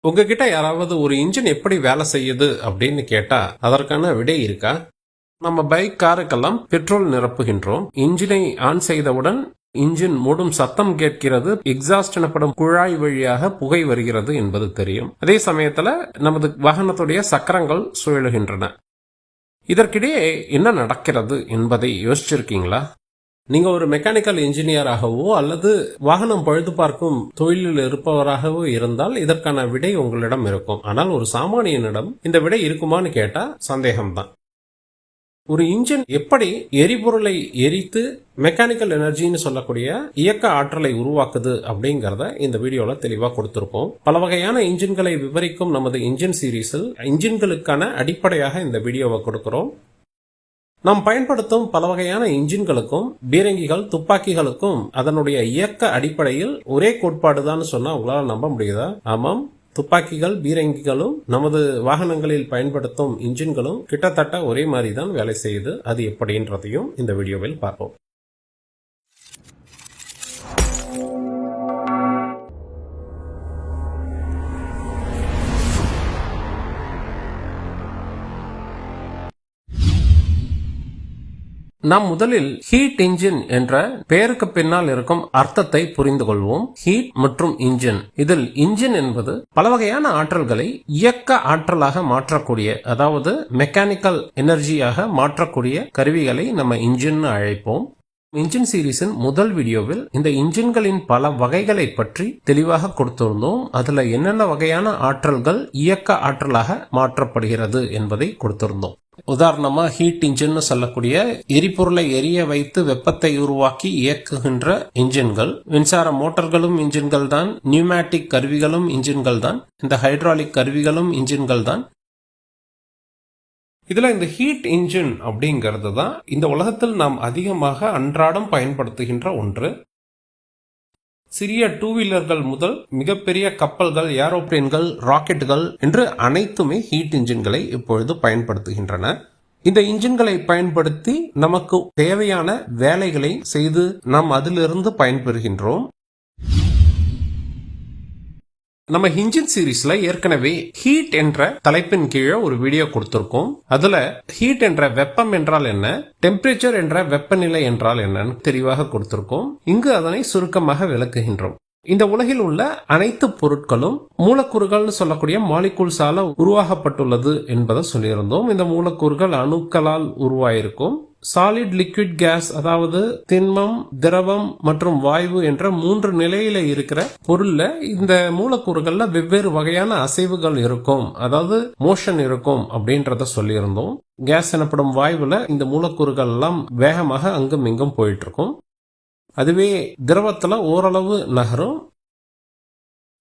உங்ககிட்ட யாராவது ஒரு இன்ஜின் எப்படி வேலை செய்யுது அப்படின்னு கேட்டா அதற்கான விடை இருக்கா? நம்ம பைக், காருக்கெல்லாம் பெட்ரோல் நிரப்புகின்றோம். இன்ஜினை ஆன் செய்தவுடன் இன்ஜின் மூடும் சத்தம் கேட்கிறது, எக்ஸாஸ்ட் எனப்படும் குழாய் வழியாக புகை வருகிறது என்பது தெரியும். அதே சமயத்துல நமது வாகனத்துடைய சக்கரங்கள் சுழலுகின்றன. இதற்கிடையே என்ன நடக்கிறது என்பதை யோசிச்சிருக்கீங்களா? நீங்க ஒரு மெக்கானிக்கல் இன்ஜினியராகவோ அல்லது வாகனம் பழுது பார்க்கும் தொழிலில் இருப்பவராகவோ இருந்தால் இதற்கான விடை உங்களிடம் இருக்கும். ஆனால் ஒரு சாமானியனிடம் இந்த விடை இருக்குமான்னு கேட்டா சந்தேகம்தான். ஒரு இன்ஜின் எப்படி எரிபொருளை எரித்து மெக்கானிக்கல் எனர்ஜின்னு சொல்லக்கூடிய இயக்க ஆற்றலை உருவாக்குது அப்படிங்கறத இந்த வீடியோல தெளிவா கொடுத்திருக்கோம். பல வகையான இன்ஜின்களை விவரிக்கும் நமது இன்ஜின் சீரீஸில் இன்ஜின்களுக்கான அடிப்படையாக இந்த வீடியோவை கொடுக்கிறோம். நாம் பயன்படுத்தும் பல வகையான இன்ஜின்களுக்கும் பீரங்கிகள், துப்பாக்கிகளுக்கும் அதனுடைய இயக்க அடிப்படையில் ஒரே கோட்பாடுதான் சொன்னா உங்களால் நம்ப முடியுதா? ஆமாம், துப்பாக்கிகள், பீரங்கிகளும் நமது வாகனங்களில் பயன்படுத்தும் இன்ஜின்களும் கிட்டத்தட்ட ஒரே மாதிரி தான் வேலை செய்யுது. அது எப்படின்றதையும் இந்த வீடியோவில் பார்ப்போம். நாம் முதலில் ஹீட் இன்ஜின் என்ற பெயருக்கு பின்னால் இருக்கும் அர்த்தத்தை புரிந்து கொள்வோம். ஹீட் மற்றும் இன்ஜின். இதில் இன்ஜின் என்பது பல வகையான ஆற்றல்களை இயக்க ஆற்றலாக மாற்றக்கூடிய, அதாவது மெக்கானிக்கல் எனர்ஜியாக மாற்றக்கூடிய கருவிகளை நம்ம இன்ஜின் அழைப்போம். இன்ஜின் சீரீஸின் முதல் வீடியோவில் இந்த இன்ஜின்களின் பல வகைகளை பற்றி தெளிவாக கொடுத்திருந்தோம். அதுல என்னென்ன வகையான ஆற்றல்கள் இயக்க ஆற்றலாக மாற்றப்படுகிறது என்பதை கொடுத்திருந்தோம். உதாரணமா ஹீட் இன்ஜின் சொல்லக்கூடிய எரிபொருளை எரிய வைத்து வெப்பத்தை உருவாக்கி இயக்குகின்ற இன்ஜின்கள். மின்சார மோட்டார்களும் இன்ஜின்கள் தான், நியூமேட்டிக் கருவிகளும் இன்ஜின்கள் தான், இந்த ஹைட்ராலிக் கருவிகளும் இன்ஜின்கள் தான். இதுல இந்த ஹீட் இன்ஜின் அப்படிங்கிறது தான் இந்த உலகத்தில் நாம் அதிகமாக அன்றாடம் பயன்படுத்துகின்ற ஒன்று. சிறிய டூ வீலர்கள் முதல் மிகப்பெரிய கப்பல்கள், ஏரோப்ளேன்கள், ராக்கெட்டுகள் என்று அனைத்துமே ஹீட் இன்ஜின்களை இப்பொழுது பயன்படுத்துகின்றன. இந்த இன்ஜின்களை பயன்படுத்தி நமக்கு தேவையான வேலைகளை செய்து நாம் அதிலிருந்து பயன்பெறுகின்றோம். நம்ம இன்ஜின் சீரீஸ்ல ஏற்கனவே ஹீட் என்ற தலைப்பின் கீழே ஒரு வீடியோ கொடுத்திருக்கோம். அதுல ஹீட் என்ற வெப்பம் என்றால் என்ன, டெம்பரேச்சர் என்ற வெப்பநிலை என்றால் என்னன்னு தெளிவாக கொடுத்திருக்கோம். இங்கு அதனை சுருக்கமாக விளக்குகின்றோம். இந்த உலகில் உள்ள அனைத்து பொருட்களும் மூலக்கூறுகள் சொல்லக்கூடிய மாலிகூல்ஸால உருவாக்கப்பட்டுள்ளது என்பதை சொல்லியிருந்தோம். இந்த மூலக்கூறுகள் அணுக்களால் உருவாயிருக்கும். சாலிட், லிக்விட், கேஸ், அதாவது திண்மம், திரவம் மற்றும் வாயு என்ற 3 நிலையில இருக்கிற பொருள்ல இந்த மூலக்கூறுகள்ல வெவ்வேறு வகையான அசைவுகள் இருக்கும், அதாவது மோஷன் இருக்கும் அப்படின்றத சொல்லியிருந்தோம். கேஸ் எனப்படும் வாயுல இந்த மூலக்கூறுகள் எல்லாம் வேகமாக அங்கும் இங்கும் போயிட்டு இருக்கும். அதுவே திரவத்துல ஓரளவு நகரும்.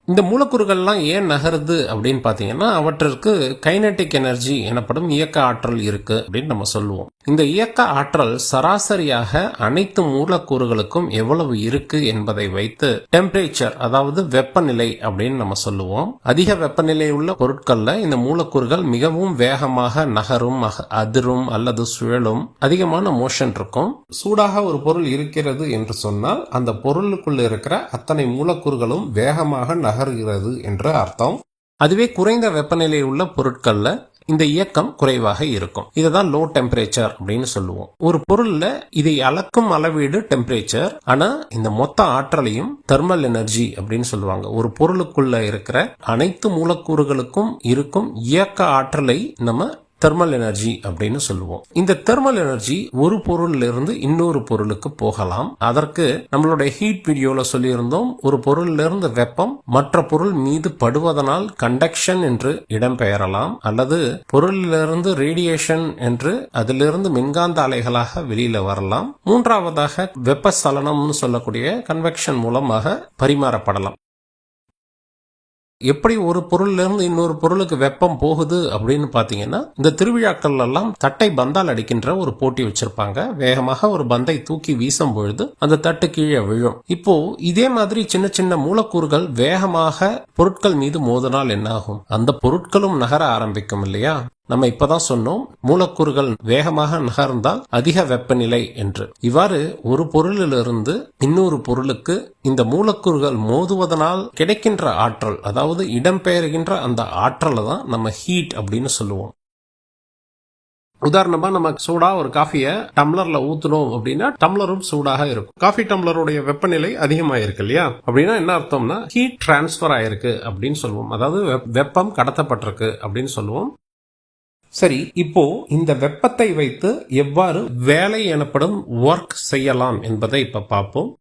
இந்த மூலக்கூறுகள்லாம் ஏன் நகருது அப்படின்னு பாத்தீங்கன்னா அவற்றிற்கு கைனெட்டிக் எனர்ஜி எனப்படும் இயக்க ஆற்றல் இருக்கு அப்படின்னு நம்ம சொல்லுவோம். இந்த இயக்க ஆற்றல் சராசரியாக அனைத்து மூலக்கூறுகளுக்கும் எவ்வளவு இருக்கு என்பதை வைத்து டெம்பரேச்சர், அதாவது வெப்பநிலை அப்படின்னு நம்ம சொல்லுவோம். அதிக வெப்பநிலை உள்ள பொருட்கள்ல இந்த மூலக்கூறுகள் மிகவும் வேகமாக நகரும், அதிரும் அல்லது சுழலும், அதிகமான மோஷன் இருக்கும். சூடாக ஒரு பொருள் இருக்கிறது என்று சொன்னால் அந்த பொருளுக்குள்ள இருக்கிற அத்தனை மூலக்கூறுகளும் வேகமாக நகர்கிறது என்ற அர்த்தம். அதுவே குறைந்த வெப்பநிலை உள்ள பொருட்கள்ல இந்த இயக்கம் குறைவாக இருக்கும். இதுதான் லோ டெம்பரேச்சர் அப்படின்னு சொல்லுவோம். ஒரு பொருள்ல இதை அளக்கும் அளவீடு டெம்பரேச்சர். ஆனா இந்த மொத்த ஆற்றலையும் தெர்மல் எனர்ஜி அப்படின்னு சொல்லுவாங்க. ஒரு பொருளுக்குள்ள இருக்கிற அனைத்து மூலக்கூறுகளுக்கும் இருக்கும் இயக்க ஆற்றலை நம்ம தெர்மல் எனர்ஜி அப்படின்னு சொல்லுவோம். இந்த தெர்மல் எனர்ஜி ஒரு பொருள்ல இருந்து இன்னொரு பொருளுக்கு போகலாம். அதற்கு நம்மளுடைய ஹீட் வீடியோல சொல்லியிருந்தோம். ஒரு பொருள்ல இருந்து வெப்பம் மற்ற பொருள் மீது படுவதனால் கண்டக்ஷன் என்று இடம்பெயரலாம், அல்லது பொருளிலிருந்து ரேடியேஷன் என்று அதிலிருந்து மின்காந்த அலைகளாக வெளியில வரலாம். மூன்றாவதாக வெப்ப சலனம்னு சொல்லக்கூடிய கன்வெக்ஷன் மூலமாக பரிமாறப்படலாம். எப்படி ஒரு பொருள்ல இருந்து இன்னொரு பொருளுக்கு வெப்பம் போகுது அப்படின்னு பாத்தீங்கன்னா, இந்த திருவிழாக்கள் எல்லாம் தட்டை பந்தால் அடிக்கின்ற ஒரு போட்டி வச்சிருப்பாங்க. வேகமாக ஒரு பந்தை தூக்கி வீசும் பொழுது அந்த தட்டு கீழே விழும். இப்போ இதே மாதிரி சின்ன சின்ன மூலக்கூறுகள் வேகமாக பொருட்கள் மீது மோதினால் என்ன ஆகும்? அந்த பொருட்களும் நகர ஆரம்பிக்கும் இல்லையா? நம்ம இப்பதான் சொன்னோம் மூலக்கூறுகள் வேகமாக நகர்ந்தால் அதிக வெப்பநிலை என்று. இவ்வாறு ஒரு பொருளிலிருந்து இன்னொரு பொருளுக்கு இந்த மூலக்கூறுகள் மோதுவதனால் கிடைக்கின்ற ஆற்றல், அதாவது இடம்பெயர்கின்ற அந்த ஆற்றலை தான் நம்ம ஹீட் அப்படின்னு சொல்லுவோம். உதாரணமா நம்ம சூடா ஒரு காஃபியை டம்ளர்ல ஊத்துனோம் அப்படின்னா டம்ளரும் சூடாக இருக்கும். காஃபி டம்ளருடைய வெப்பநிலை அதிகமாயிருக்கு இல்லையா? அப்படின்னா என்ன அர்த்தம்னா ஹீட் டிரான்ஸ்பர் ஆயிருக்கு அப்படின்னு சொல்லுவோம். அதாவது வெப்பம் கடத்தப்பட்டிருக்கு அப்படின்னு சொல்லுவோம். சரி, இப்போ இந்த வெப்பத்தை வைத்து எவ்வாறு வேலை எனப்படும் ஒர்க் செய்யலாம் என்பதை இப்ப பார்ப்போம்.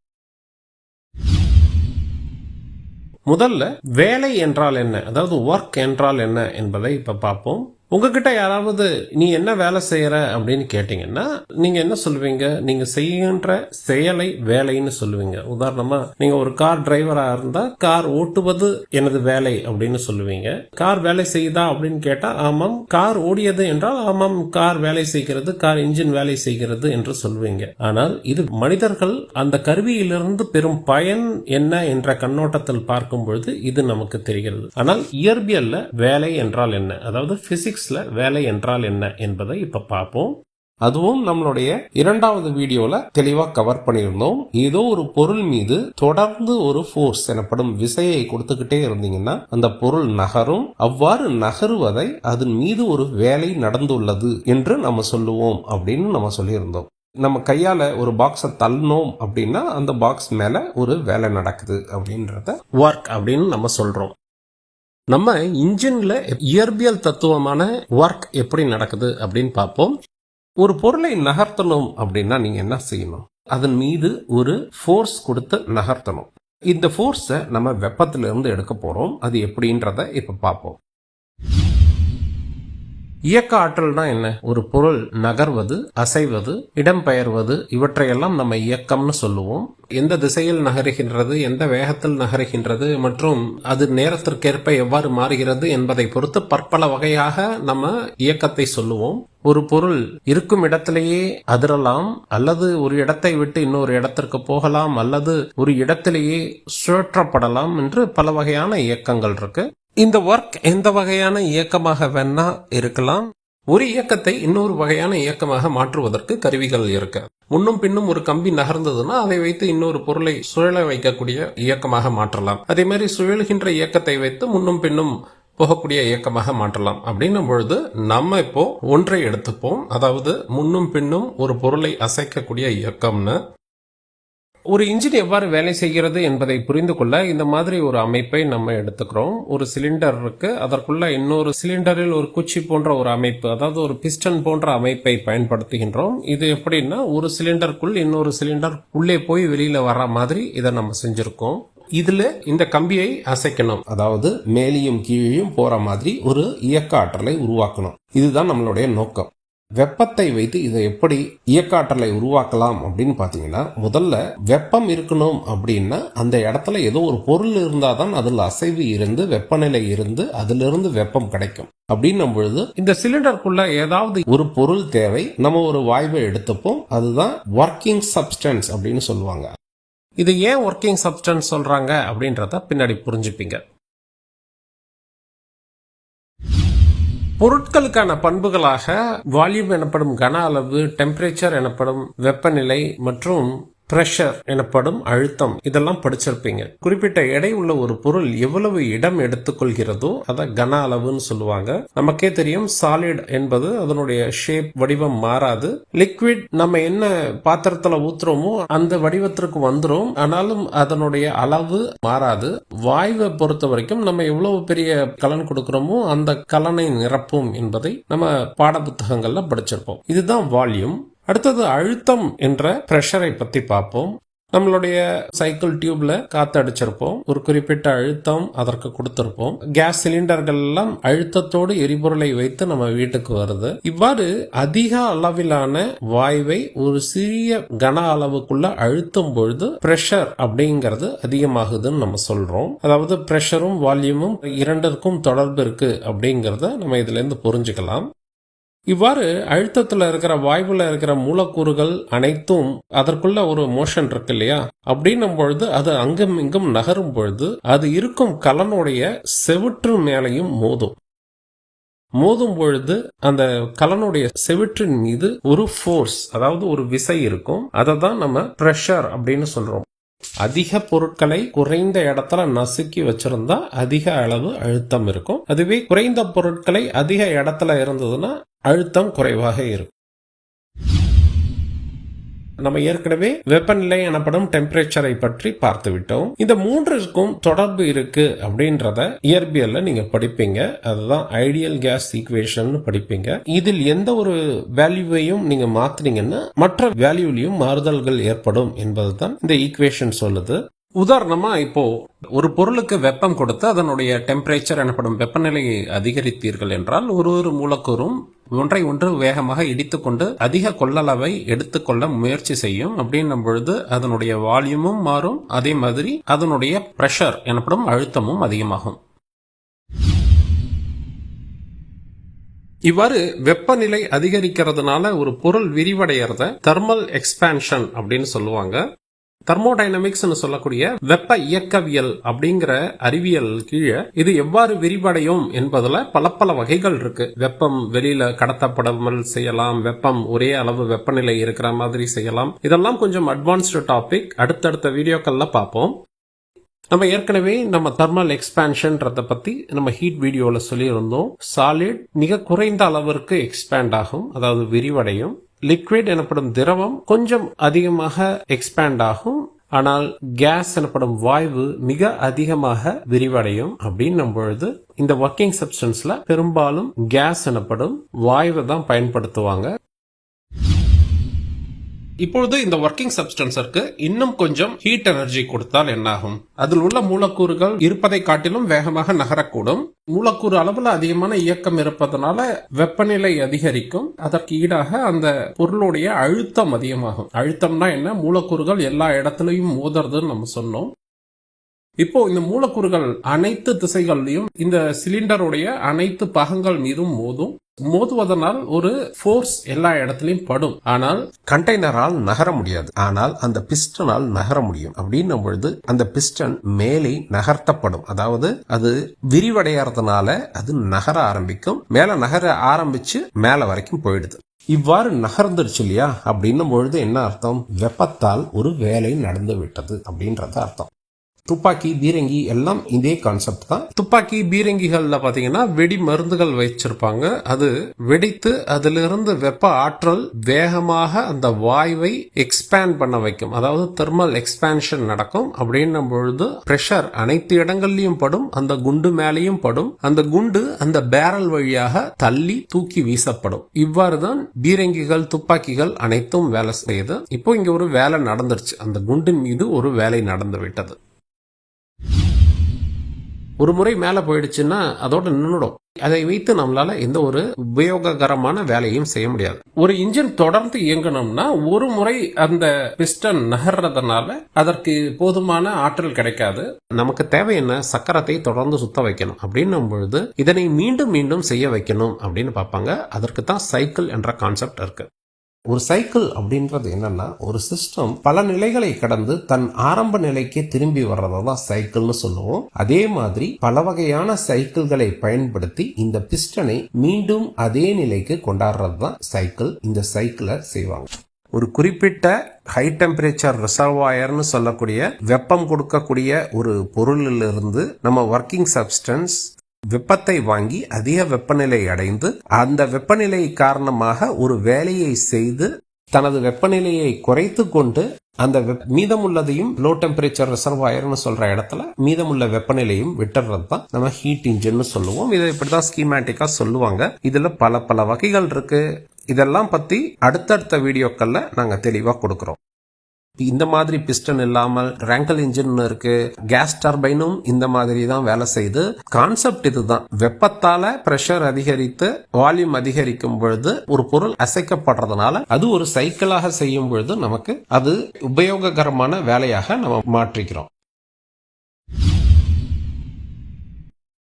முதல்ல வேலை என்றால் என்ன, அதாவது ஒர்க் என்றால் என்ன என்பதை இப்ப பார்ப்போம். உங்ககிட்ட யாராவது நீ என்ன வேலை செய்யற அப்படின்னு கேட்டீங்கன்னா நீங்க என்ன சொல்லுவீங்க? நீங்க செய்கின்ற செயலை வேலைன்னு சொல்லுவீங்க. உதாரணமா நீங்க ஒரு கார் டிரைவரா இருந்தா கார் ஓட்டுவது எனது வேலை அப்படின்னு சொல்லுவீங்க. கார் வேலை செய்யுதா அப்படின்னு கேட்டா ஆமாம். கார் ஓடியது என்றால் ஆமாம், கார் வேலை செய்கிறது, கார் இன்ஜின் வேலை செய்கிறது என்று சொல்லுவீங்க. ஆனால் இது மனிதர்கள் அந்த கருவியிலிருந்து பெறும் பயன் என்ன என்ற கண்ணோட்டத்தில் பார்க்கும் பொழுது இது நமக்கு தெரிகிறது. ஆனால் இயற்பியல்ல வேலை என்றால் என்ன, அதாவது பிசிக்ஸ் வேலை என்றால் என்ன என்பதை இப்ப பார்ப்போம். அதுவும் நம்மளுடைய 2வது வீடியோல தெளிவா கவர் பண்ணியிருந்தோம். ஏதோ ஒரு பொருள் மீது தொடர்ந்து ஒரு ஃபோர்ஸ் எனப்படும் விசையை கொடுத்துக்கிட்டே இருந்தீங்கன்னா அந்த பொருள் நகரும். அவ்வாறு நகருவதை அதன் மீது ஒரு வேலை நடந்துள்ளது என்று நம்ம சொல்லுவோம் அப்படின்னு நம்ம சொல்லியிருந்தோம். நம்ம கையால ஒரு பாக்ஸை தள்ளனோம் அப்படின்னா அந்த பாக்ஸ் மேல ஒரு வேலை நடக்குது அப்படின்றத ஒர்க் அப்படின்னு நம்ம சொல்றோம். நம்ம இன்ஜின்ல இயற்பியல் தத்துவமான ஒர்க் எப்படி நடக்குது அப்படின்னு பார்ப்போம். ஒரு பொருளை நகர்த்தணும் அப்படின்னா நீங்க என்ன செய்யணும்? அதன் மீது ஒரு ஃபோர்ஸ் கொடுத்து நகர்த்தணும். இந்த ஃபோர்ஸை நம்ம வெப்பத்திலிருந்து எடுக்க போறோம். அது எப்படின்றத இப்ப பார்ப்போம். இயக்க ஆற்றல்னா என்ன? ஒரு பொருள் நகர்வது, அசைவது, இடம்பெயர்வது, இவற்றையெல்லாம் நம்ம இயக்கம்னு சொல்லுவோம். எந்த திசையில் நகருகின்றது, எந்த வேகத்தில் நகருகின்றது மற்றும் அது நேரத்திற்கேற்ப எவ்வாறு மாறுகிறது என்பதை பொறுத்து பற்பல வகையாக நம்ம இயக்கத்தை சொல்லுவோம். ஒரு பொருள் இருக்கும் இடத்திலேயே அதிரலாம், அல்லது ஒரு இடத்தை விட்டு இன்னொரு இடத்திற்கு போகலாம், அல்லது ஒரு இடத்திலேயே சுழற்றப்படலாம் என்று பல வகையான இயக்கங்கள் இருக்கு. இந்த ஒர்க் எந்த வகையான இயக்கமாக வேணா இருக்கலாம். ஒரு இயக்கத்தை இன்னொரு வகையான இயக்கமாக மாற்றுவதற்கு கருவிகள் இருக்கு. முன்னும் பின்னும் ஒரு கம்பி நகர்ந்ததுன்னா அதை வைத்து இன்னொரு பொருளை சுழல வைக்கக்கூடிய இயக்கமாக மாற்றலாம். அதே மாதிரி சுழல்கின்ற இயக்கத்தை வைத்து முன்னும் பின்னும் போகக்கூடிய இயக்கமாக மாற்றலாம். அப்படின்னும் பொழுது நம்ம இப்போ ஒன்றை எடுத்துப்போம், அதாவது முன்னும் பின்னும் ஒரு பொருளை அசைக்கக்கூடிய இயக்கம்னு. ஒரு இன்ஜின் எவ்வாறு வேலை செய்கிறது என்பதை புரிந்து கொள்ள இந்த மாதிரி ஒரு அமைப்பை நம்ம எடுத்துக்கிறோம். ஒரு சிலிண்டர் இருக்கு, அதற்குள்ள இன்னொரு சிலிண்டரில் ஒரு குச்சி போன்ற ஒரு அமைப்பு, அதாவது ஒரு பிஸ்டன் போன்ற அமைப்பை பயன்படுத்துகின்றோம். இது எப்படின்னா ஒரு சிலிண்டருக்குள் இன்னொரு சிலிண்டர் உள்ளே போய் வெளியில வர்ற மாதிரி இதை நம்ம செஞ்சிருக்கோம். இதுல இந்த கம்பியை அசைக்கணும், அதாவது மேலேயும் கீழேயும் போற மாதிரி ஒரு இயக்க ஆற்றலை உருவாக்கணும். இதுதான் நம்மளுடைய நோக்கம். வெப்பத்தை வைத்து இதை எப்படி இயக்க ஆற்றலை உருவாக்கலாம் அப்படின்னு பாத்தீங்கன்னா, முதல்ல வெப்பம் இருக்கணும் அப்படின்னா அந்த இடத்துல ஏதோ ஒரு பொருள் இருந்தாதான் அதுல அசைவு இருந்து வெப்பநிலை இருந்து அதிலிருந்து வெப்பம் கிடைக்கும். அப்படின்னும் பொழுது இந்த சிலிண்டருக்குள்ள ஏதாவது ஒரு பொருள் தேவை. நம்ம ஒரு வாயுவை எடுத்துப்போம், அதுதான் ஒர்க்கிங் சப்ஸ்டன்ஸ் அப்படின்னு சொல்லுவாங்க. இது ஏன் ஒர்க்கிங் சப்ஸ்டன்ஸ் சொல்றாங்க அப்படின்றத பின்னாடி புரிஞ்சுப்பீங்க. பொருட்களுக்கான பண்புகளாக வால்யூம் எனப்படும் கன அளவு, டெம்பரேச்சர் எனப்படும் வெப்பநிலை மற்றும் பிரஷர் எனப்படும் அழுத்தம் இதெல்லாம் படிச்சிருப்பீங்க. குறிப்பிட்ட எடை உள்ள ஒரு பொருள் எவ்வளவு இடம் எடுத்துக்கொள்கிறதோ அதை கன அளவுன்னு சொல்லுவாங்க. நமக்கே தெரியும் சாலிட் என்பது அதனுடைய ஷேப் வடிவம் மாறாது. லிக்விட் நம்ம என்ன பாத்திரத்துல ஊத்துறோமோ அந்த வடிவத்திற்கு வந்துரும், ஆனாலும் அதனுடைய அளவு மாறாது. வாயுவை பொறுத்த வரைக்கும் நம்ம எவ்வளவு பெரிய கலன் கொடுக்கிறோமோ அந்த கலனை நிரப்பும் என்பதை நம்ம பாட புத்தகங்கள்ல படிச்சிருப்போம். இதுதான் வால்யூம். அடுத்தது அழுத்தம் என்ற பிரஷரை பத்தி பார்ப்போம். நம்மளுடைய சைக்கிள் டியூப்ல காத்து அடிச்சிருப்போம், ஒரு குறிப்பிட்ட அழுத்தம் அதற்கு கொடுத்திருப்போம். கேஸ் சிலிண்டர்கள் எல்லாம் அழுத்தத்தோடு எரிபொருளை வைத்து நம்ம வீட்டுக்கு வருது. இவ்வாறு அதிக அளவிலான வாயுவை ஒரு சிறிய கன அளவுக்குள்ள அழுத்தும் பொழுது பிரஷர் அப்படிங்கிறது அதிகமாகுதுன்னு நம்ம சொல்றோம். அதாவது பிரஷரும் வால்யூமும் இரண்டிற்கும் தொடர்பு இருக்கு அப்படிங்கறத நம்ம இதுல இருந்து புரிஞ்சுக்கலாம். இவ்வாறு அழுத்தத்துல இருக்கிற வாயுல இருக்கிற மூலக்கூறுகள் அனைத்தும் அதற்குள்ள ஒரு மோஷன் இருக்கு இல்லையா, அப்படின்னும் பொழுது அது அங்கும் இங்கும் நகரும் பொழுது அது இருக்கும் கலனுடைய செவுற்று மேலையும் மோதும். மோதும் பொழுது அந்த கலனுடைய செவிற்றின் மீது ஒரு ஃபோர்ஸ், அதாவது ஒரு விசை இருக்கும். அதை தான் நம்ம பிரஷர் அப்படின்னு சொல்றோம். அதிக பொருட்களை குறைந்த இடத்துல நசுக்கி வச்சிருந்தா அதிக அளவு அழுத்தம் இருக்கும். அதுவே குறைந்த பொருட்களை அதிக இடத்துல இருந்ததுன்னா அழுத்தம் குறைவாக இருக்கும். நம்ம ஏற்கனவே வெப்பநிலை எனப்படும் டெம்பரேச்சரை பற்றி பார்த்து விட்டோம். இந்த மூன்றுக்கும் தொடர்பு இருக்கு அப்படின்றத இயற்பியல்ல நீங்க படிப்பீங்க. அதுதான் ஐடியல் கேஸ் ஈக்குவேஷன் படிப்பீங்க. இதில் எந்த ஒரு வேல்யூவையும் நீங்க மாத்தினீங்கன்னா மற்ற வேல்யூலையும் மாறுதல்கள் ஏற்படும் என்பதுதான் இந்த ஈக்குவேஷன் சொல்லுது. உதாரணமா இப்போ ஒரு பொருளுக்கு வெப்பம் கொடுத்து அதனுடைய டெம்பரேச்சர் எனப்படும் வெப்பநிலையை அதிகரித்தீர்கள் என்றால் ஒரு மூலக்கூறும் ஒன்றை ஒன்று வேகமாக இடித்துக்கொண்டு அதிக கொள்ளளவை எடுத்துக்கொள்ள முயற்சி செய்யும். அப்படின்னும் பொழுது அதனுடைய வால்யூமும் மாறும், அதே மாதிரி அதனுடைய பிரஷர் எனப்படும் அழுத்தமும் அதிகமாகும். இவ்வாறு வெப்பநிலை அதிகரிக்கிறதுனால ஒரு பொருள் விரிவடைகிறத தெர்மல் எக்ஸ்பான்ஷன் அப்படின்னு சொல்லுவாங்க. தெர்மோடைனமிக்ஸ் சொல்லக்கூடிய வெப்ப இயக்கவியல் அப்படிங்கிற அறிவியல் கீழே இது எவ்வாறு விரிவடையும் என்பதுல பல வகைகள் இருக்கு. வெப்பம் வெளியில கடத்தப்படாமல் செய்யலாம், வெப்பம் ஒரே அளவு வெப்பநிலை இருக்கிற மாதிரி செய்யலாம். இதெல்லாம் கொஞ்சம் அட்வான்ஸ்டு டாபிக், அடுத்தடுத்த வீடியோக்கள்ல பார்ப்போம். நம்ம ஏற்கனவே நம்ம தெர்மல் எக்ஸ்பான்ஷன்றத பத்தி நம்ம ஹீட் வீடியோல சொல்லியிருந்தோம். சாலிட் மிக குறைந்த அளவிற்கு எக்ஸ்பேண்ட் ஆகும், அதாவது விரிவடையும். லிக்விட் எனப்படும் திரவம் கொஞ்சம் அதிகமாக எக்ஸ்பேண்ட் ஆகும், ஆனால் கேஸ் எனப்படும் வாயு மிக அதிகமாக விரிவடையும். அப்படின்னும் பொழுது இந்த ஒர்க்கிங் சப்ஸ்டன்ஸ்ல பெரும்பாலும் கேஸ் எனப்படும் வாயுவை தான் பயன்படுத்துவாங்க. இப்பொழுது இந்த ஒர்க்கிங் சப்ஸ்டன்ஸிற்கு இன்னும் கொஞ்சம் ஹீட் எனர்ஜி கொடுத்தால் என்னாகும்? அதில் உள்ள மூலக்கூறுகள் இருப்பதை காட்டிலும் வேகமாக நகரக்கூடும். மூலக்கூறு அளவுல அதிகமான இயக்கம் இருப்பதனால வெப்பநிலை அதிகரிக்கும். அதற்கு ஈடாக அந்த பொருளுடைய அழுத்தம் அதிகமாகும். அழுத்தம்னா என்ன? மூலக்கூறுகள் எல்லா இடத்துலயும் மோதுறதுன்னு நம்ம சொன்னோம். இப்போ இந்த மூலக்கூறுகள் அனைத்து திசைகளிலும் இந்த சிலிண்டருடைய அனைத்து பாகங்கள் மீதும் மோதுவதனால் ஒரு ஃபோர்ஸ் எல்லா இடத்திலையும் படும். ஆனால் கண்டெய்னரால் நகர முடியாது, ஆனால் அந்த பிஸ்டனால் நகர முடியும். அப்படின்னும் பொழுது அந்த பிஸ்டன் மேலே நகர்த்தப்படும். அதாவது அது விரிவடையறதுனால அது நகர ஆரம்பிக்கும். மேல நகர ஆரம்பிச்சு மேல வரைக்கும் போயிடுது. இவ்வாறு நகர்ந்துருச்சு இல்லையா? அப்படின்னும் பொழுது என்ன அர்த்தம்? வெப்பத்தால் ஒரு வேலை நடந்து விட்டது அப்படின்றது அர்த்தம். துப்பாக்கி, பீரங்கி எல்லாம் இதே கான்செப்ட் தான். துப்பாக்கி பீரங்கிகள்ல பாத்தீங்கன்னா வெடி மருந்துகள் வச்சிருப்பாங்க. அது வெடித்து அதிலிருந்து வெப்ப ஆற்றல் வேகமாக அந்த வாயுவை எக்ஸ்பேண்ட் பண்ண வைக்கும். அதாவது தெர்மல் எக்ஸ்பான்ஷன் நடக்கும். அப்படின்னும் பொழுது பிரஷர் அனைத்து இடங்கள்லயும் படும், அந்த குண்டு மேலேயும் படும். அந்த குண்டு அந்த பேரல் வழியாக தள்ளி தூக்கி வீசப்படும். இவ்வாறுதான் பீரங்கிகள், துப்பாக்கிகள் அனைத்தும் வேலை செய்யுது. இப்போ இங்க ஒரு வேலை நடந்துருச்சு. அந்த குண்டின் மீது ஒரு வேலை நடந்து விட்டது. ஒரு முறை மேல போயிடுச்சுன்னா அதோட நின்னுடும். அதை வைத்து நம்மளால எந்த ஒரு உபயோககரமான வேலையும் செய்ய முடியாது. ஒரு இன்ஜின் தொடர்ந்து இயங்கணும்னா ஒரு முறை அந்த பிஸ்டன் நகர்றதுனால அதற்கு போதுமான ஆற்றல் கிடைக்காது. நமக்கு தேவை என்ன? சக்கரத்தை தொடர்ந்து சுத்த வைக்கணும். அப்படின்னும் பொழுது இதனை மீண்டும் மீண்டும் செய்ய வைக்கணும் அப்படின்னு பார்ப்பாங்க. அதற்கு தான் சைக்கிள் என்ற கான்செப்ட் இருக்கு. ஒரு சைக்கிள் அப்படின்றது என்னன்னா, ஒரு சிஸ்டம் பல நிலைகளை கடந்து தன் ஆரம்ப நிலைக்கே திரும்பி வர்றதான் சைக்கிள்னு சொல்லுவோம். அதே மாதிரி பல வகையான சைக்கிள்களை பயன்படுத்தி இந்த பிஸ்டனை மீண்டும் அதே நிலைக்கு கொண்டாடுறது தான் சைக்கிள். இந்த சைக்கிளை செய்வாங்க. ஒரு குறிப்பிட்ட ஹை டெம்பரேச்சர் ரிசர்வாயர்னு சொல்லக்கூடிய வெப்பம் கொடுக்கக்கூடிய ஒரு பொருளிலிருந்து நம்ம ஒர்க்கிங் சப்ஸ்டன்ஸ் வெப்பத்தை வாங்கி அதிக வெப்பநிலை அடைந்து அந்த வெப்பநிலை காரணமாக ஒரு வேலையை செய்து தனது வெப்பநிலையை குறைத்து கொண்டு அந்த மீதமுள்ளதையும் லோ டெம்பரேச்சர் ரிசர்வாயர்னு சொல்ற இடத்துல மீதமுள்ள வெப்பநிலையும் விட்டுறது தான் நம்ம ஹீட் இன்ஜின் சொல்லுவோம். இதை இப்படிதான் ஸ்கீமேட்டிக்கா சொல்லுவாங்க. இதுல பல வகைகள் இருக்கு. இதெல்லாம் பத்தி அடுத்தடுத்த வீடியோக்கள்ல நாங்க தெளிவா கொடுக்கறோம். இந்த மாதிரி பிஸ்டன் இல்லாமல் ரேங்கல் இன்ஜின் இருக்கு, கேஸ் டர்பைனும் இந்த மாதிரி தான் வேலை செய்து. கான்செப்ட் இதுதான். வெப்பத்தால பிரஷர் அதிகரித்து வால்யூம் அதிகரிக்கும் பொழுது ஒரு பொருள் அசைக்கப்படுறதுனால அது ஒரு சைக்கிளாக செய்யும் பொழுது நமக்கு அது உபயோககரமான வேலையாக நம்ம மாற்றிக்கிறோம்.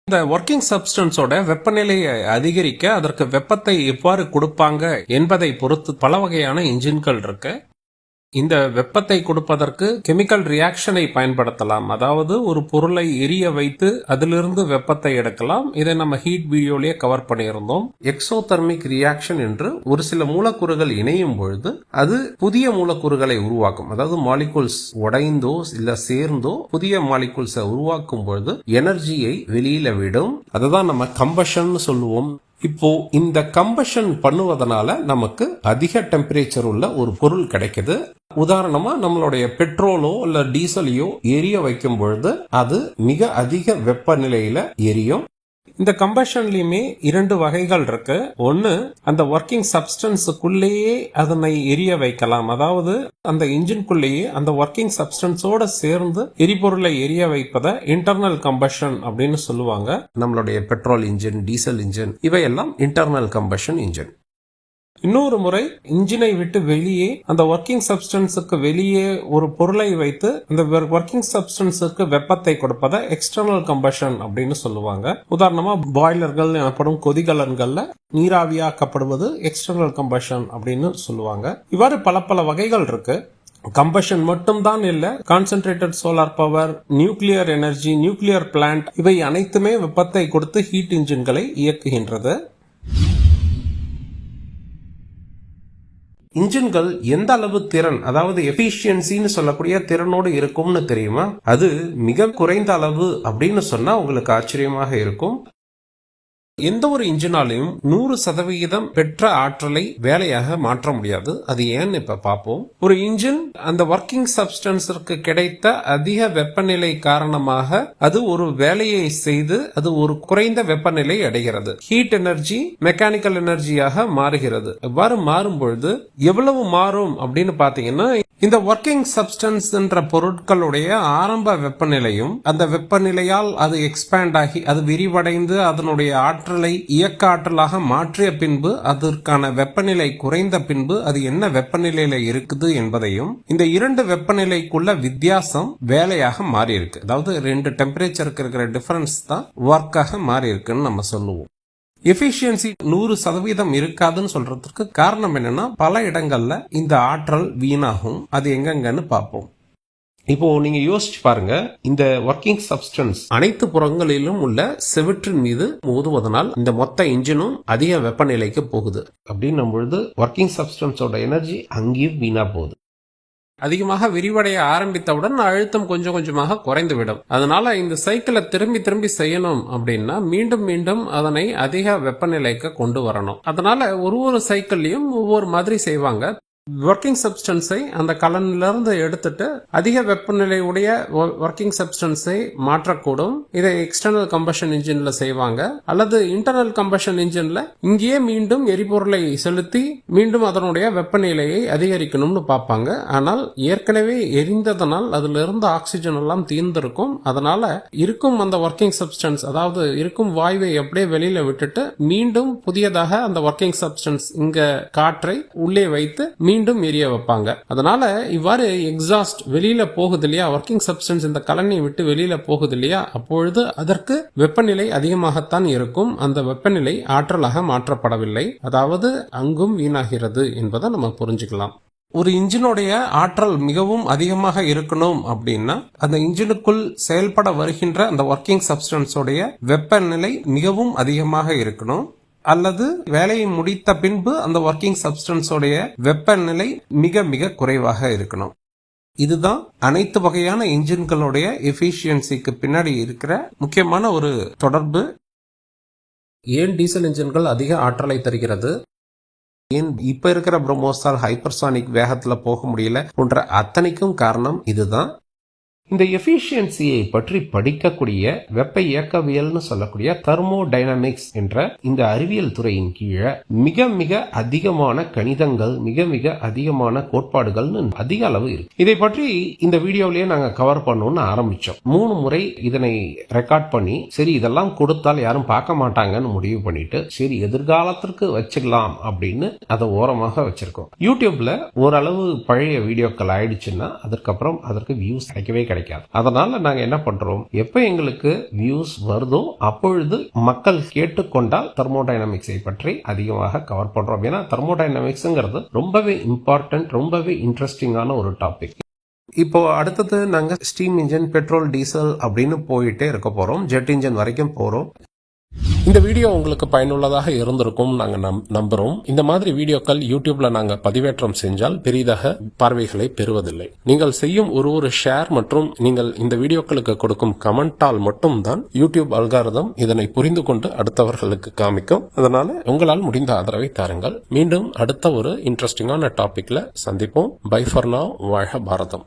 இந்த ஒர்க்கிங் சப்ஸ்டன்ஸோட வெப்பநிலையை அதிகரிக்க அதற்கு வெப்பத்தை எவ்வாறு கொடுப்பாங்க என்பதை பொறுத்து பல வகையான இன்ஜின்கள் இருக்கு. இந்த வெப்பத்தை கொடுப்பதற்கு கெமிக்கல் ரியாக்ஷனை பயன்படுத்தலாம். அதாவது ஒரு பொருளை எரிய வைத்து அதிலிருந்து வெப்பத்தை எடுக்கலாம். இதை நம்ம ஹீட் வீடியோலயே கவர் பண்ணியிருந்தோம். எக்ஸோதெர்மிக் ரியாக்ஷன் என்று ஒரு சில மூலக்கூறுகள் இணையும் பொழுது அது புதிய மூலக்கூறுகளை உருவாக்கும். அதாவது மாலிகூல்ஸ் உடைந்தோ இல்ல சேர்ந்தோ புதிய மாலிகூல்ஸை உருவாக்கும் பொழுது எனர்ஜியை வெளியில விடும். அதுதான் நம்ம கம்பஷன் சொல்லுவோம். இப்போ இந்த கம்பஷன் பண்ணுவதனால நமக்கு அதிக டெம்பரேச்சர் உள்ள ஒரு பொருள் கிடைக்குது. உதாரணமா நம்மளுடைய பெட்ரோலோ இல்ல டீசலையோ எரிய வைக்கும் பொழுது அது மிக அதிக வெப்பநிலையில எரியும். இந்த கம்பஷன்லயுமே 2 வகைகள் இருக்கு. ஒன்னு, அந்த ஒர்க்கிங் சப்ஸ்டன்ஸுக்குள்ளேயே அதனை எரிய வைக்கலாம். அதாவது அந்த இன்ஜின்குள்ளேயே அந்த ஒர்க்கிங் சப்ஸ்டன்ஸோட சேர்ந்து எரிபொருளை எரிய வைப்பதை இன்டர்னல் கம்பஷன் அப்படின்னு சொல்லுவாங்க. நம்மளுடைய பெட்ரோல் இன்ஜின், டீசல் இன்ஜின் இவையெல்லாம் இன்டர்னல் கம்பஷன் இன்ஜின். இன்னொரு முறை இன்ஜினை விட்டு வெளியே அந்த ஒர்க்கிங் சப்ஸ்டன்ஸுக்கு வெளியே ஒரு பொருளை வைத்து அந்த ஒர்க்கிங் சப்ஸ்டன்ஸுக்கு வெப்பத்தை கொடுப்பதை எக்ஸ்டர்னல் கம்பஷன் அப்படின்னு சொல்லுவாங்க. உதாரணமா பாய்லர்கள் எனப்படும் கொதிகலன்கள்ல நீராவியாக்கப்படுவது எக்ஸ்டர்னல் கம்பஷன் அப்படின்னு சொல்லுவாங்க. இவ்வாறு பல வகைகள் இருக்கு. கம்பஷன் மட்டும் தான் இல்ல, concentrated solar power, nuclear energy, nuclear plant இவை அனைத்துமே வெப்பத்தை கொடுத்து ஹீட் இன்ஜின்களை இயக்குகின்றது. இன்ஜின்கள் எந்த அளவு திறன், அதாவது எஃபிஷியன்சின்னு சொல்லக்கூடிய திறனோடு இருக்கும்னு தெரியுமா? அது மிக குறைந்த அளவு அப்படின்னு சொன்னா உங்களுக்கு ஆச்சரியமாக இருக்கும். எந்த ஒரு இன்ஜினாலையும் 100% பெற்ற ஆற்றலை வேலையாக மாற்ற முடியாது. அது ஏன்னு இப்ப பார்ப்போம். ஒரு இன்ஜின் அந்த ஒர்க்கிங் சப்ஸ்டன்ஸிற்கு கிடைத்த அதிக வெப்பநிலை காரணமாக அது ஒரு வேலையை செய்து அது ஒரு குறைந்த வெப்பநிலை அடைகிறது. ஹீட் எனர்ஜி மெக்கானிக்கல் எனர்ஜியாக மாறுகிறது. இவ்வாறு மாறும் பொழுது எவ்வளவு மாறும் அப்படின்னு பாத்தீங்கன்னா, இந்த ஒர்க்கிங் சப்ஸ்டன்ஸ் என்ற பொருட்களுடைய ஆரம்ப வெப்பநிலையும் அந்த வெப்பநிலையால் அது எக்ஸ்பேண்ட் ஆகி அது விரிவடைந்து அதனுடைய ஆற்றலை இயக்க ஆற்றலாக மாற்றிய பின்பு அதற்கான வெப்பநிலை குறைந்த பின்பு அது என்ன வெப்பநிலையில இருக்குது என்பதையும், இந்த 2 வெப்பநிலைக்குள்ள வித்தியாசம் வேலையாக மாறி இருக்கு. அதாவது 2 டெம்பரேச்சருக்கு இருக்கிற டிஃபரன்ஸ் தான் ஒர்க்காக மாறி இருக்குன்னு நம்ம சொல்லுவோம். எஃபிஷியன்சி 100% இருக்காதுன்னு சொல்றதுக்கு காரணம் என்னன்னா, பல இடங்கள்ல இந்த ஆற்றல் வீணாகும். அது எங்கன்னு பார்ப்போம். இப்போ நீங்க யோசிச்சு பாருங்க, இந்த ஒர்க்கிங் சப்ஸ்டன்ஸ் அனைத்து புறங்களிலும் உள்ள செவற்றின் மீது மோதுவதனால் இந்த மொத்த இன்ஜினும் அதிக வெப்பநிலைக்கு போகுது. அப்படின்னும் பொழுது ஒர்க்கிங் சப்ஸ்டன்ஸோட எனர்ஜி அங்கேயும் வீணா போகுது. அதிகமாக விரிவடைய ஆரம்பித்தவுடன் அழுத்தம் கொஞ்சம் கொஞ்சமாக குறைந்துவிடும். அதனால இந்த சைக்கிளை திரும்பி செய்யணும் அப்படின்னா மீண்டும் அதனை அதிக வெப்பநிலைக்கு கொண்டு வரணும். அதனால ஒரு சைக்கிள்லயும் ஒவ்வொரு மாதிரி செய்வாங்க. ஒர்க்கிங் சப்ஸ்டன்ஸை அந்த கலன்ல இருந்து எடுத்துட்டு அதிக வெப்பநிலை உடைய ஒர்க்கிங் சப்ஸ்டன்ஸை மாற்றக்கூடும். இதை எக்ஸ்டர்னல் கம்பஷன் இன்ஜின்ல செய்வாங்க. அல்லது இன்டர்னல் கம்பஷன் இன்ஜின்ல இங்கேயே மீண்டும் எரிபொருளை செலுத்தி மீண்டும் அதனுடைய வெப்பநிலையை அதிகரிக்கணும்னு பார்ப்பாங்க. ஆனால் ஏற்கனவே எரிந்ததனால் அதுல இருந்து ஆக்சிஜன் எல்லாம் தீர்ந்திருக்கும். அதனால இருக்கும் அந்த ஒர்க்கிங் சப்ஸ்டன்ஸ், அதாவது இருக்கும் வாயுவை அப்படியே வெளியில விட்டுட்டு மீண்டும் புதியதாக அந்த ஒர்க்கிங் சப்ஸ்டன்ஸ் இங்க காற்றை உள்ளே வைத்து மீண்டும் எரிய வைப்பாங்க. அதனால இவ்வாறு எக்ஸாஸ்ட் வெளியில போகுது இல்லையா, ஒர்க்கிங் சப்ஸ்டன்ஸ் இந்த கலனை விட்டு வெளியில போகுது இல்லையா, அப்பொழுது அதற்கு வெப்பநிலை அதிகமாகத்தான் இருக்கும். அந்த வெப்பநிலை ஆற்றலாக மாற்றப்படவில்லை, அதாவது அங்கும் வீணாகிறது என்பதை நம்ம புரிஞ்சுக்கலாம். ஒரு இன்ஜினுடைய ஆற்றல் மிகவும் அதிகமாக இருக்கணும் அப்படின்னா அந்த இன்ஜினுக்குள் செயல்பட வருகின்ற அந்த ஒர்க்கிங் சப்ஸ்டன்ஸோடைய வெப்பநிலை மிகவும் அதிகமாக இருக்கணும். அல்லது வேலையை முடித்த பின்பு அந்த ஒர்க்கிங் சப்ஸ்டன்ஸோடைய வெப்பநிலை மிக குறைவாக இருக்கணும். இதுதான் அனைத்து வகையான இன்ஜின்களுடைய எஃபிஷியன்சிக்கு பின்னாடி இருக்கிற முக்கியமான ஒரு தொடர்பு. ஏன் டீசல் இன்ஜின்கள் அதிக ஆற்றலை தருகிறது, ஏன் இப்ப இருக்கிற பிரம்மோஸால் ஹைப்பர்சானிக் வேகத்துல போக முடியல போன்ற அத்தனைக்கும் காரணம் இதுதான். இந்த எஃபிஷியன்சியை பற்றி படிக்கக்கூடிய வெப்ப இயக்கவியல்னு சொல்லக்கூடிய தெர்மோடைனமிக்ஸ் என்ற இந்த அறிவியல் துறையின் கீழே மிக அதிகமான கணிதங்கள், மிக அதிகமான கோட்பாடுகள்னு அதிக அளவு இருக்கு. இதை பற்றி இந்த வீடியோலயே நாங்க கவர் பண்ணணும்னு ஆரம்பிச்சோம். 3 முறை இதனை ரெக்கார்ட் பண்ணி சரி இதெல்லாம் கொடுத்தால் யாரும் பார்க்க மாட்டாங்கன்னு முடிவு பண்ணிட்டு சரி எதிர்காலத்திற்கு வச்சிடலாம் அப்படின்னு அதை ஓரமாக வச்சிருக்கோம். யூடியூப்ல ஓரளவு பழைய வீடியோக்கள் ஆயிடுச்சுன்னா அதற்கப்புறம் அதற்கு வியூஸ் கிடைக்கவே கிடைக்காது. அதனால நாங்க என்ன பண்றோம், எப்ப எங்களுக்கு வியூஸ் வருதோ அப்பொழுது மக்கள் கேட்டுக்கொண்டால் தெர்மோடைனமிக்ஸை பற்றி அதிகமாக கவர் பண்றோம். ஏன்னா தெர்மோடைனமிக்ஸ்ங்கிறது ரொம்பவே இம்பார்ட்டன்ட், ரொம்பவே இன்ட்ரெஸ்டிங்கான ஒரு டாபிக். இப்போ அடுத்தது நாங்க ஸ்டீம் இன்ஜின், பெட்ரோல், டீசல் அப்படின்னு போயிட்டே இருக்க போறோம். ஜெட் இன்ஜின் வரைக்கும் போறோம். இந்த வீடியோ உங்களுக்கு பயனுள்ளதாக இருந்திருக்கும் நாங்க நம்புறோம். இந்த மாதிரி வீடியோக்கள் யூடியூப்ல நாங்க பதிவேற்றம் செஞ்சால் பெரிதாக பார்வைகளை பெறுவதில்லை. நீங்கள் செய்யும் ஒரு ஷேர் மற்றும் நீங்கள் இந்த வீடியோக்களுக்கு கொடுக்கும் கமெண்டால் மட்டும் தான் யூடியூப் அல்காரிதம் இதனை புரிந்து கொண்டு அடுத்தவர்களுக்கு காமிக்கும். அதனால உங்களால் முடிந்த ஆதரவை தாருங்கள். மீண்டும் அடுத்த ஒரு இன்ட்ரெஸ்டிங்கான டாபிக்ல சந்திப்போம். Bye for now. வாழ்க பாரதம்.